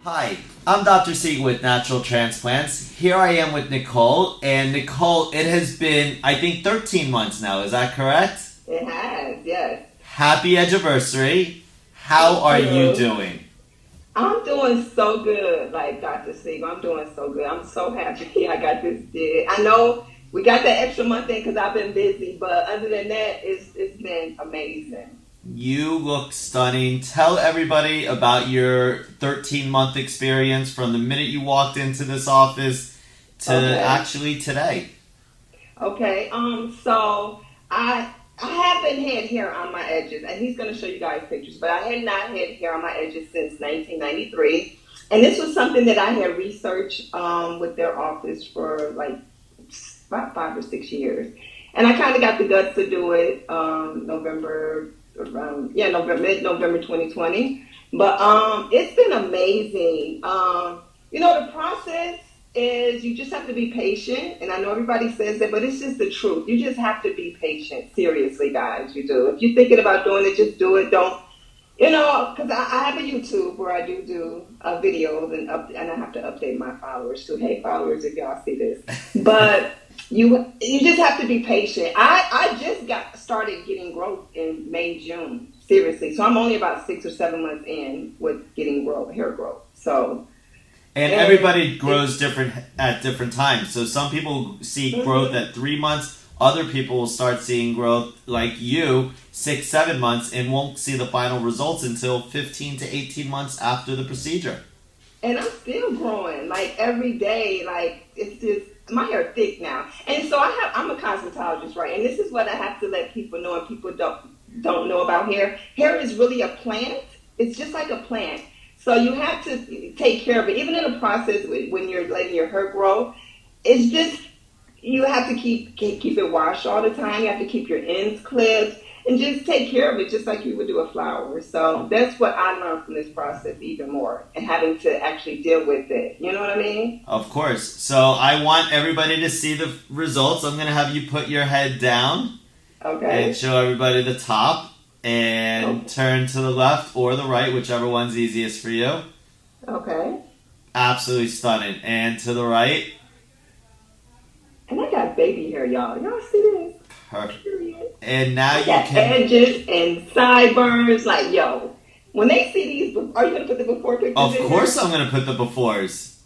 Hi, I'm Dr. Sieg with Natural Transplants. Here I am with Nicole, and Nicole, it has been, I think, 13 months now, is that correct? It has, yes. Happy anniversary. How are you doing? I'm doing so good, like Dr. Siegel. I'm doing so good. I'm so happy I got this did. I know we got that extra month in because I've been busy, but other than that, it's been amazing. You look stunning. Tell everybody about your 13-month experience from the minute you walked into this office to actually today. Okay. So I haven't had hair on my edges, and he's going to show you guys pictures, but I had not had hair on my edges since 1993. And this was something that I had researched with their office for like about 5 or 6 years. And I kind of got the guts to do it mid-November 2020. But it's been amazing. The process is you just have to be patient. And I know everybody says that, but it's just the truth. You just have to be patient. Seriously, guys, you do. If you're thinking about doing it, just do it. Don't, because I have a YouTube where I do videos and I have to update my followers too. Hey, followers, if y'all see this. But you just have to be patient. I just got started getting growth in May, June. Seriously. So I'm only about 6 or 7 months in with getting hair growth. So. And everybody grows different at different times. So some people see growth at 3 months. Other people will start seeing growth like you 6, 7 months and won't see the final results until 15 to 18 months after the procedure. And I'm still growing like every day. Like it's just my hair thick now. And so I'm a cosmetologist, right? And this is what I have to let people know, and people don't know about hair. Hair is really a plant. It's just like a plant. So you have to take care of it. Even in the process when you're letting your hair grow, it's just, you have to keep it washed all the time. You have to keep your ends clipped and just take care of it just like you would do a flower. So that's what I learned from this process even more, and having to actually deal with it. You know what I mean? Of course. So I want everybody to see the results. I'm going to have you put your head down. Okay. And show everybody the top. And turn to the left or the right, whichever one's easiest for you. Okay. Absolutely stunning. And to the right. And I got baby hair, y'all. Y'all see this? Perfect. Period. And now you got can edges and sideburns. Like, yo, when they see these, are you going to put the before pictures Of in course there? I'm going to put the befores.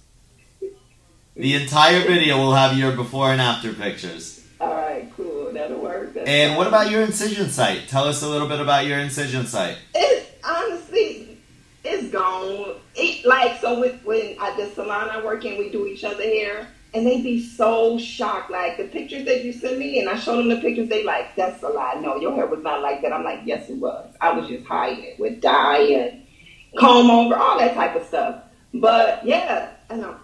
The entire video will have your before and after pictures. All right, cool. That'll work. That's And fine. what about your incision site? Tell us a little bit about your incision site. It's honestly, it's gone. So when at the salon I work in, we do each other hair, and they be so shocked. Like the pictures that you send me, and I show them the pictures, they like, that's a lie. No, your hair was not like that. I'm like, yes, it was. I was just hiding it with dye and comb over, all that type of stuff. But yeah,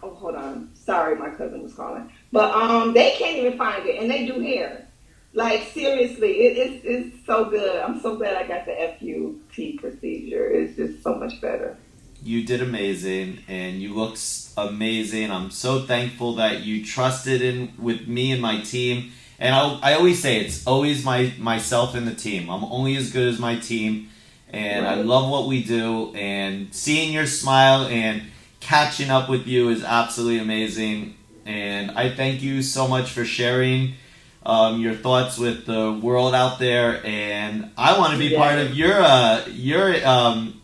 hold on. Sorry, my cousin was calling. But they can't even find it, and they do hair. Like seriously, it's so good. I'm so glad I got the FUT procedure. It's just so much better. You did amazing, and you look amazing. I'm so thankful that you trusted in with me and my team. And I always say it's always myself and the team. I'm only as good as my team, and I love what we do. And seeing your smile and catching up with you is absolutely amazing. And I thank you so much for sharing your thoughts with the world out there, and I want to be part of your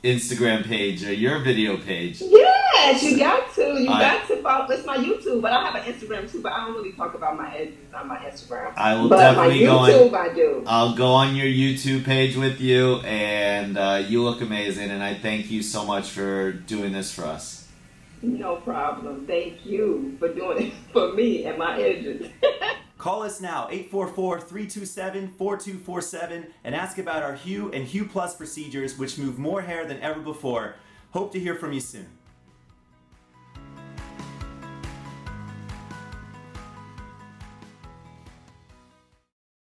Instagram page or your video page. Yes, you got to. You got to follow. It's my YouTube, but I have an Instagram too. But I don't really talk about my edges on my Instagram. I will but definitely my YouTube, I do. I'll go on your YouTube page with you, and you look amazing. And I thank you so much for doing this for us. No problem. Thank you for doing it for me and my edges. Call us now, 844-327-4247, and ask about our Hue and Hue Plus procedures, which move more hair than ever before. Hope to hear from you soon.